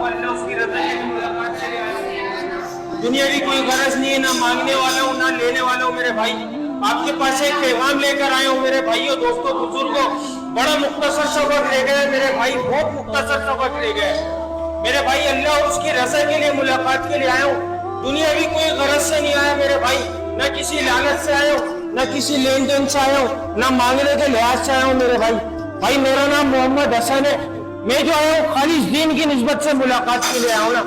हूँ, अल्लाह उसकी रज़ा के लिए मुलाकात के लिए आया हूँ। दुनिया की कोई गरज नहीं है, ना मांगने वाला हूँ ना लेने वाला हूँ मेरे भाई। आपके पास एक पैगाम लेकर आया हूँ मेरे भाइयों, दोस्तों, बुजुर्गों। बड़ा मुख्तसर सबक रह गया मेरे भाई, बहुत मुख्तसर सबक रह गया मेरे भाई। अल्लाह और उसकी रज़ा के लिए मुलाकात के लिए आया हूँ। दुनिया की कोई गरज से नहीं आया मेरे भाई, न किसी लालच से आया हूँ, न किसी लेन देन से आया हूँ, न मांगने के लिहाज से आया हूँ मेरे भाई। भाई मेरा नाम मोहम्मद हसन है। मैं जो आया हूँ खालिस दीन की निस्बत से मुलाकात के लिए आया हूँ ना।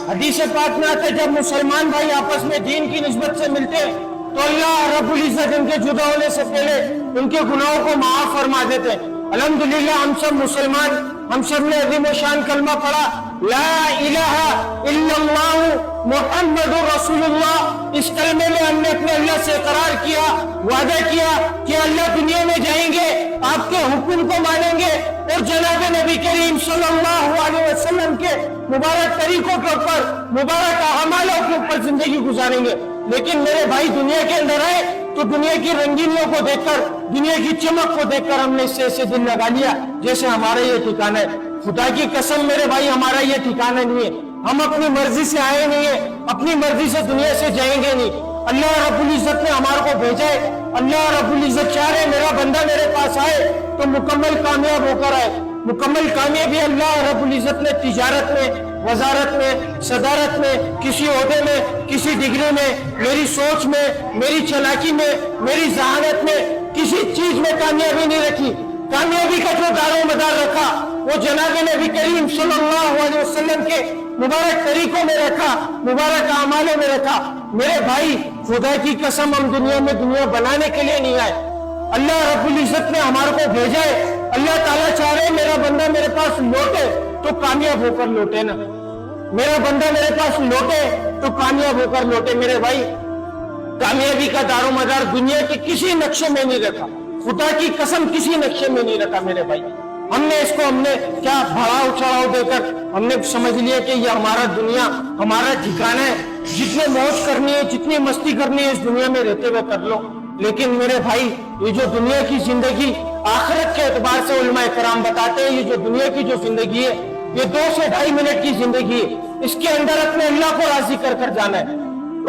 हदीस पाक में आते जब मुसलमान भाई आपस में दीन की निस्बत से मिलते हैं तो अल्लाह रब्बुल इज्जत इनके जुदा होने से पहले उनके गुनाहों को माफ फरमा देते हैं। अल्हम्दुलिल्लाह हम सब मुसलमान, हम सब ने अज़ीम शान कलमा पढ़ा, ला इलाहा इल्लल्लाहु मुहम्मदुर रसूलुल्लाह। इस कलमे में हमने अपने अल्लाह से इकरार किया, वादा किया कि अल्लाह दुनिया में जाएंगे, आपके हुक्म को मानेंगे और जनाब नबी करीम सल्लल्लाहु अलैहि वसल्लम के मुबारक तरीकों के ऊपर, मुबारक अमालों के ऊपर जिंदगी गुजारेंगे। लेकिन मेरे भाई दुनिया के अंदर आए तो दुनिया की रंगीनियों को देखकर, दुनिया की चमक को देखकर हमने इससे ऐसे दिल लगा लिया जैसे हमारा ये ठिकाना है। खुदा की कसम मेरे भाई, हमारा ये ठिकाना नहीं है। हम अपनी मर्जी से आए नहीं है, अपनी मर्जी से दुनिया से जाएंगे नहीं। अल्लाह रब्बुल इज्जत ने हमारे को भेजा है। अल्लाह रब्बुल इज्जत चाह रहे मेरा बंदा मेरे पास आए तो मुकम्मल कामयाब होकर आए। मुकम्मल कामयाबी अल्लाह रब्बुल इज्जत ने तिजारत में, वजारत में, सदारत में, किसी ओहदे में, किसी डिग्री में, मेरी सोच में, मेरी चालाकी में, मेरी जहानत में, किसी चीज में कामयाबी नहीं रखी। कामयाबी का जो दारो मदार रखा वो जनाब नबी करीम सल्लल्लाहु अलैहि वसल्लम के मुबारक तरीकों में रखा, मुबारक अमालों में रखा। मेरे भाई खुदा की कसम हम दुनिया में दुनिया बनाने के लिए नहीं आए। अल्लाह रब्बुल इज्जत ने हमारे को भेजा है। अल्लाह ताला चाह रहे मेरा बंदा मेरे पास लौटे तो कामयाब होकर लौटे ना, मेरा बंदा मेरे पास लौटे तो कामयाब होकर लौटे। मेरे भाई कामयाबी का दारो मदार दुनिया के किसी नक्शे में नहीं रखा, खुदा की कसम किसी नक्शे में नहीं रखा मेरे भाई। हमने क्या बढ़ाव चढ़ाव देकर हमने समझ लिया कि ये हमारा दुनिया, हमारा ठिकाना है। जितने मौज करनी है, जितनी मस्ती करनी है इस दुनिया में रहते हुए कर लो। लेकिन मेरे भाई ये जो दुनिया की जिंदगी आखिरत के एतबार से उलमाए कराम बताते हैं, ये जो दुनिया की जो जिंदगी है ये 2 से 2.5 मिनट की जिंदगी है। इसके अंदर अपने अल्लाह को राजी कर कर जाना है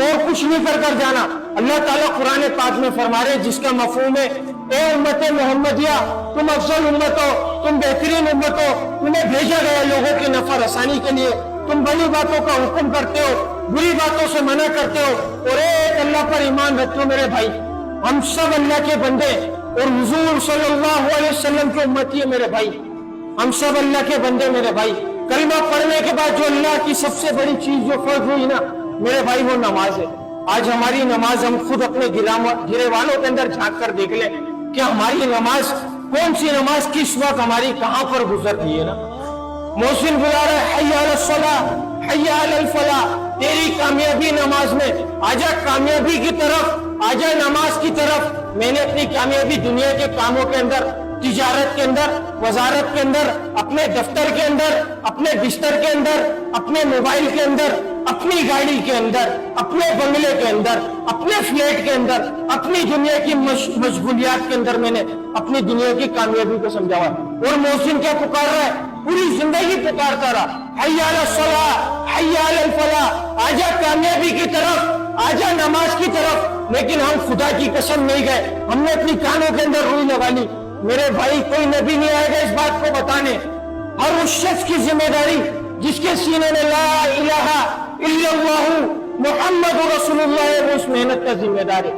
और कुछ नहीं कर कर जाना। अल्लाह ताला कुरान पाक में फरमा रहे जिसका मफहूम है, ए उम्मत मोहम्मदिया तुम अफजल उम्मत हो, तुम बेहतरीन उम्मत हो, तुम्हें भेजा गया लोगों की नफर आसानी के लिए। तुम भली बातों का हुक्म करते हो, बुरी बातों से मना करते हो और एक अल्लाह पर ईमान रखते हो। मेरे भाई हम सब अल्लाह के बंदे और हुजूर सल्लल्लाहु अलैहि वसल्लम के उम्मती है मेरे भाई। हम सब अल्लाह के बंदे मेरे भाई। कलमा पढ़ने के बाद जो अल्लाह की सबसे बड़ी चीज जो फर्ज हुई ना मेरे भाई वो नमाज है। आज हमारी नमाज हम खुद अपने गिरेवानों के अंदर झांक कर देख ले कि हमारी नमाज कौन सी नमाज किस वक्त हमारी कहां पर गुजर रही है ना। मोहसिन बुला रहे हय्या अलस सलाह, हय्या अलल फलाह, तेरी कामयाबी नमाज में। आजा कामयाबी की तरफ, आजा नमाज की तरफ। मैंने अपनी कामयाबी दुनिया के कामों के अंदर, तिजारत के अंदर, वजारत के अंदर, अपने दफ्तर के अंदर, अपने बिस्तर के अंदर, अपने मोबाइल के अंदर, अपनी गाड़ी के अंदर, अपने बंगले के अंदर, अपने फ्लैट के अंदर, अपनी दुनिया की मशगूलियात के अंदर मैंने अपनी दुनिया की कामयाबी को समझा हुआ। और मोहसिन क्या पुकार रहा है, पूरी जिंदगी पुकारता रहा, हय्या अलस सलाह, हय्या अलल फलाह, आजा कामयाबी की तरफ, आजा नमाज की तरफ। लेकिन हम खुदा की कसम नहीं गए, हमने अपनी कानों के अंदर रुई लगा ली। मेरे भाई कोई नबी नहीं आएगा इस बात को बताने। हर उस शख्स की जिम्मेदारी जिसके सीने में ला इलाहा इल्लल्लाहु मुहम्मदुर रसूलुल्लाह है, उस मेहनत का जिम्मेदार है।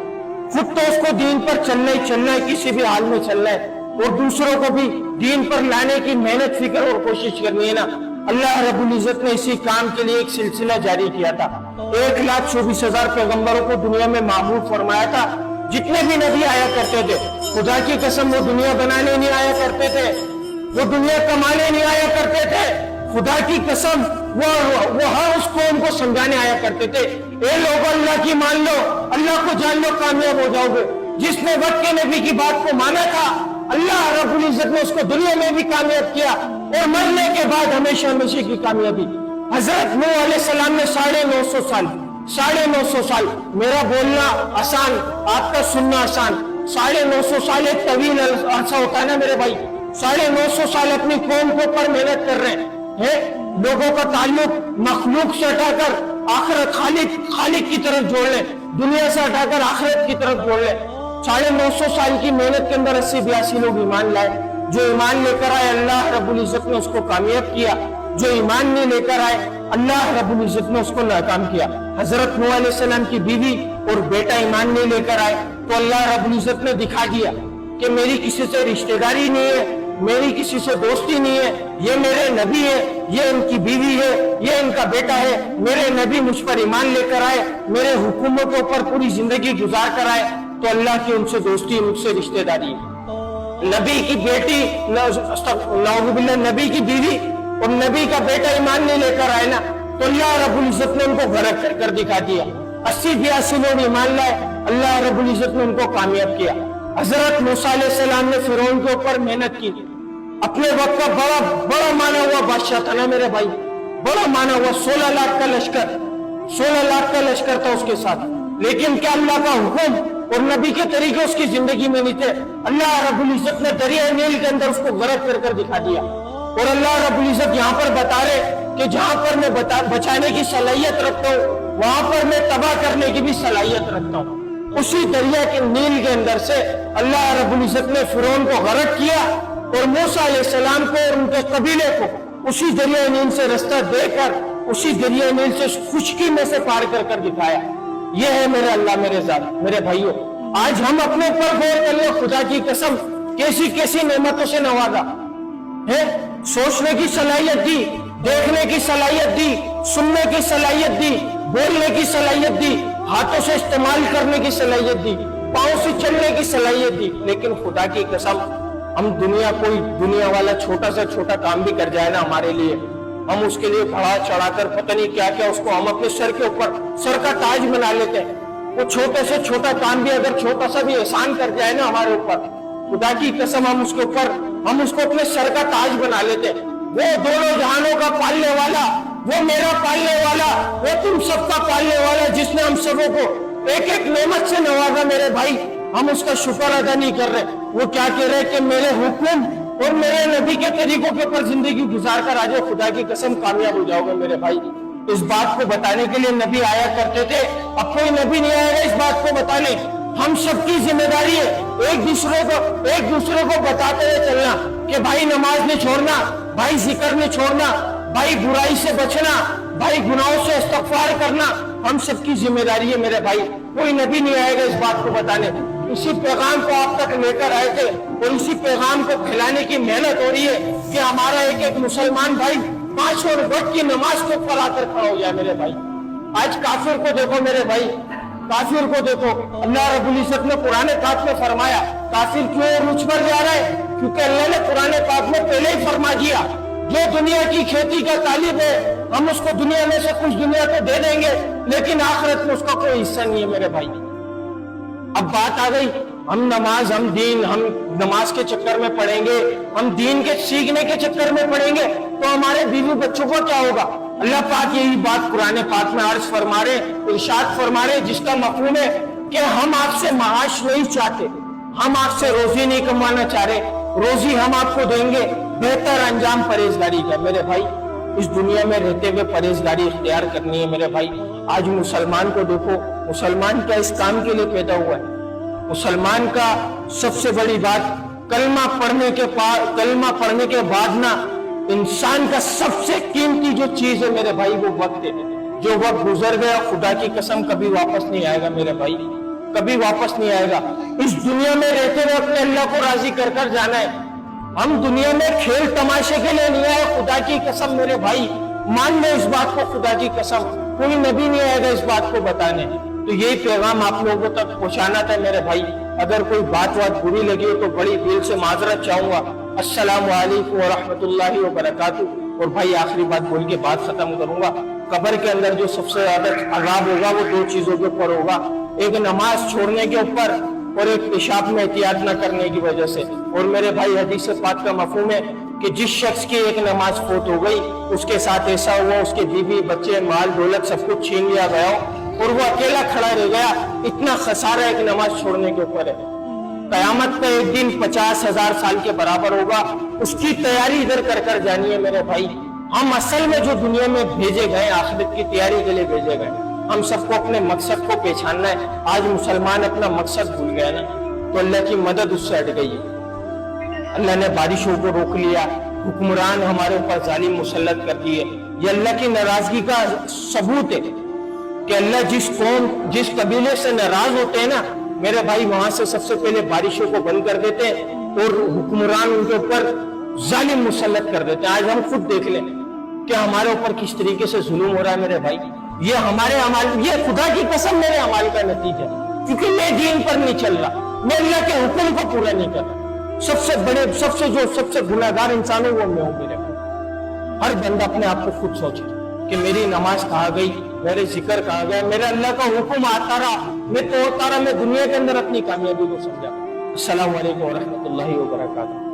खुद तो उसको दीन पर चलना है, किसी भी हाल में चलना है और दूसरों को भी दीन पर लाने की मेहनत, फिक्र और कोशिश करनी है ना। अल्लाह रब्बुल इज्जत ने इसी काम के लिए एक सिलसिला जारी किया था। 1,24,000 पैगंबरों को दुनिया में माबूद फरमाया था। जितने भी नबी आया करते थे खुदा की कसम वो दुनिया बनाने नहीं आया करते थे, वो दुनिया कमाने नहीं आया करते थे। खुदा की कसम वो हर उस कौम को समझाने आया करते थे। ए लोगों अल्लाह की मान लो, अल्लाह को जान लो, कामयाब हो जाओगे। जिसने वक्त के नबी की बात को माना था अल्लाह रब्बुल इज्जत ने उसको दुनिया में भी कामयाब किया और मरने के बाद हमेशा हमेशा की कामयाबी। हजरत नूह अलैहिस्सलाम ने 950 साल, मेरा बोलना आसान, आपका सुनना आसान। 950 साल एक तवील अरसा होता है ना मेरे भाई। 950 साल अपनी कौम के ऊपर मेहनत कर रहे हैं। है, लोगों का ताल्लुक मखलूक से हटाकर आखिरत खालिक की तरफ जोड़ ले, दुनिया से हटाकर आखिरत की तरफ जोड़ ले। 950 साल की मेहनत के अंदर 80-82 लोग ईमान लाए। जो ईमान लेकर आए अल्लाह रब्बुल इज्जत ने उसको कामयाब किया, जो ईमान नहीं लेकर आए अल्लाह रब्बुल इज्जत ने उसको नाकाम किया। हजरत नूह अलैहिस्सलाम की बीवी और बेटा ईमान नहीं लेकर आए तो अल्लाह रब्बुल इज्जत ने दिखा दिया कि मेरी किसी से रिश्तेदारी नहीं है, मेरी किसी से दोस्ती नहीं है, ये मेरे नबी है, ये इनकी बीवी है, ये इनका बेटा है, मेरे नबी मुझ पर ईमान लेकर आए, मेरे हुकूमों के ऊपर पूरी जिंदगी गुजार कर आए, तो अल्लाह की उनसे दोस्ती, मुझसे रिश्तेदारी है। नबी की बेटी, नबी की बीवी और नबी का बेटा ईमान नहीं लेकर आए ना, तो अल्लाह रब्बुल इज्जत ने उनको गरक कर दिखा दिया। 80-82 लोग ईमान लाए, अल्लाह रब्बुल इज्जत ने उनको कामयाब किया। हजरत मूसा अलैहिस्सलाम ने फिरौन के ऊपर मेहनत की, अपने वक्त का बड़ा माना हुआ बादशाह था ना मेरे भाई, बड़ा माना हुआ 16 लाख का लश्कर था उसके साथ, लेकिन क्या अल्लाह का हुक्म और नबी के तरीके उसकी जिंदगी में नहीं थे। अल्लाह रब्बुल इज्जत ने दरिया नील के अंदर उसको गरक कर दिखा दिया। और अल्लाह रब्बुल इज्जत यहाँ पर बता रहे कि जहां पर मैं बचाने की सलाहियत रखता हूँ वहां पर मैं तबाह करने की भी सलाहियत रखता हूँ। उसी दरिया के नील के अंदर से अल्लाह रब्बुल इज्जत ने फिरौन को गरक किया और मूसा अलैहिस्सलाम को और उनके कबीले को उसी दरिया नील से रास्ता देकर उसी दरिया नील से खुशकी में से पार कर दिखाया। ये है मेरे अल्लाह, मेरे जात, मेरे भाइयों। आज हम अपने ऊपर गौर कर ले, खुदा की कसम कैसी कैसी नेमतों से नवाजा है। सोचने की सलाहियत दी, देखने की सलाहियत दी, सुनने की सलाहियत दी, बोलने की सलाहियत दी, हाथों से इस्तेमाल करने की सलाहियत दी, पांव से चलने की सलाहियत दी, लेकिन खुदा की कसम हम कोई दुनिया वाला छोटा से छोटा काम भी कर जाए ना हमारे लिए, हम उसके लिए बढ़ा चढ़ाकर पता नहीं क्या क्या उसको हम अपने सर के ऊपर सर का ताज बना लेते हैं। वो छोटे से छोटा काम भी अगर छोटा सा भी एहसान कर जाए ना हमारे ऊपर, खुदा की कसम हम उसको अपने सर का ताज बना लेते हैं। वो दोनों जहानों का पालने वाला, वो मेरा पालने वाला, वो तुम सबका पालने वाला, जिसने हम सबों को एक एक नेमत से नवाजा मेरे भाई, हम उसका शुक्र अदा नहीं कर रहे। वो क्या कह रहे कि मेरे हुक्म और मेरे नबी के तरीकों के ऊपर जिंदगी गुजार कर आ जाओ, खुदा की कसम कामयाब हो जाओगे मेरे भाई। इस बात को बताने के लिए नबी आया करते थे, अब कोई नबी नहीं आएगा इस बात को बताने। हम सबकी जिम्मेदारी है एक दूसरे को बताते हुए चलना कि भाई नमाज नहीं छोड़ना, भाई जिक्र नहीं छोड़ना, भाई बुराई से बचना, भाई गुनाहों से इस्तगफार करना, हम सबकी जिम्मेदारी है मेरे भाई। कोई नबी नहीं आएगा इस बात को बताने। इसी पैगाम को आप तक लेकर आए थे और इसी पैगाम को फैलाने की मेहनत हो रही है कि हमारा एक एक मुसलमान भाई 5 वक्त की नमाज के ऊपर आकर खड़ा हो जाए मेरे भाई। आज काफिर को देखो मेरे भाई, काफिर को देखो, अल्लाह रब्बुल इज्जत ने कुरान पाक में फरमाया काफिर क्यों रुच पर जा रहा है, क्योंकि अल्लाह ने कुरान पाक में पहले ही फरमा दिया जो दुनिया की खेती का तालिब है हम उसको दुनिया में से कुछ दुनिया को दे देंगे, लेकिन आखिरत में उसका कोई हिस्सा नहीं है मेरे भाई। अब बात आ गई, हम नमाज के चक्कर में पढ़ेंगे, हम दीन के सीखने के चक्कर में पढ़ेंगे तो हमारे बीवी बच्चों को क्या होगा। अल्लाह पाक यही बात कुरान पाक में अर्ज फरमा रहे, इरशाद फरमा रहे, जिसका मफहूम है कि हम आपसे माश नहीं चाहते, हम आपसे रोजी नहीं कमाना चाह रहे, रोजी हम आपको देंगे, बेहतर अंजाम परहेजगारी का। मेरे भाई इस दुनिया में रहते हुए परहेजगारी इख्तियार करनी है मेरे भाई। आज मुसलमान को देखो, मुसलमान क्या इस काम के लिए पैदा हुआ है। मुसलमान का सबसे बड़ी बात कलमा पढ़ने के बाद ना इंसान का सबसे कीमती जो चीज है मेरे भाई वो वक्त है। जो वक्त गुजर गया खुदा की कसम कभी वापस नहीं आएगा मेरे भाई, कभी वापस नहीं आएगा। इस दुनिया में रहते हुए अपने अल्लाह को राजी कर कर जाना है। हम दुनिया में खेल तमाशे के लिए नहीं आए, खुदा की कसम मेरे भाई मान लो इस बात को, खुदा की कसम कोई नबी नहीं आएगा इस बात को बताने। तो यही पैगाम आप लोगों तक पहुंचाना था मेरे भाई। अगर कोई बात बुरी लगी हो तो बड़ी दिल से माजरत चाहूंगा। अस्सलामु अलैकुम व रहमतुल्लाहि व बरकातुहू। और भाई आखिरी बात बोल के बात खत्म करूंगा। कब्र के अंदर जो सबसे ज्यादा अजाब होगा वो 2 चीजों के ऊपर होगा, एक नमाज छोड़ने के ऊपर और एक पेशाब में एहतियात न करने की वजह से। और मेरे भाई हदीस पाक का मफहूम है कि जिस शख्स की एक नमाज फौत हो गई उसके साथ ऐसा हुआ उसके बीवी बच्चे माल दौलत सब कुछ छीन लिया गया और वो अकेला खड़ा रह गया। इतना खसारा एक नमाज छोड़ने के ऊपर है। कयामत का एक दिन 50,000 साल के बराबर होगा। उसकी तैयारी इधर कर जानी है मेरे भाई। हम असल में जो दुनिया में भेजे गए, आखिरत की तैयारी के लिए भेजे गए, हम सबको अपने मकसद को पहचानना है। आज मुसलमान अपना मकसद भूल गया ना, तो अल्लाह की मदद उससे हट गई है। अल्लाह ने बारिशों को रोक लिया, हुक्मरान हमारे ऊपर जालिम मुसल्लत कर दिए। ये अल्लाह की नाराजगी का सबूत है कि अल्लाह जिस कौम, जिस कबीले से नाराज होते हैं ना मेरे भाई, वहां से सबसे पहले बारिशों को बंद कर देते हैं और हुक्मरान उनके ऊपर जालिम मुसल्लत कर देते हैं। आज हम खुद देख लें कि हमारे ऊपर किस तरीके से जुल्म हो रहा है मेरे भाई। ये हमारे अमाल, ये खुदा की कसम मेरे अमाल का नतीजा है, क्योंकि मैं दीन पर नहीं चल रहा, मैं अल्लाह के हुक्म को पूरा नहीं कर रहा। सबसे बड़े, सबसे गुनाहगार इंसान है वो मैं हूं मेरे भाई। हर बंदा अपने आप को खुद सोचे कि मेरी नमाज कहाँ गई, मेरे जिक्र कहाँ गया, मेरा अल्लाह का हुक्म आता रहा, मैं तोड़ता रहा, मैं दुनिया के अंदर अपनी कामयाबी को समझा। अस्सलाम वालेकुम व रहमतुल्लाहि व बरकातहू।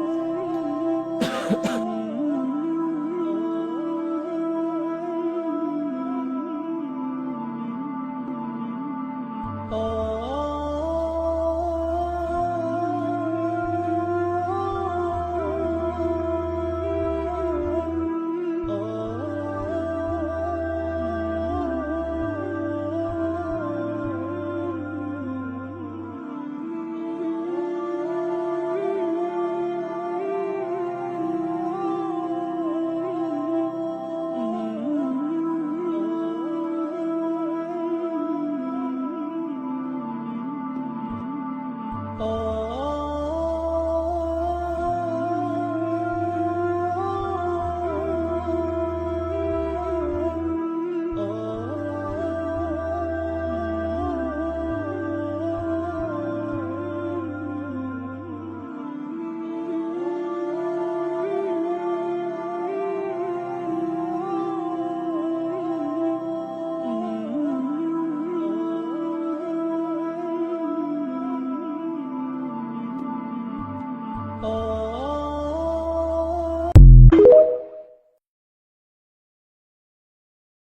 Oh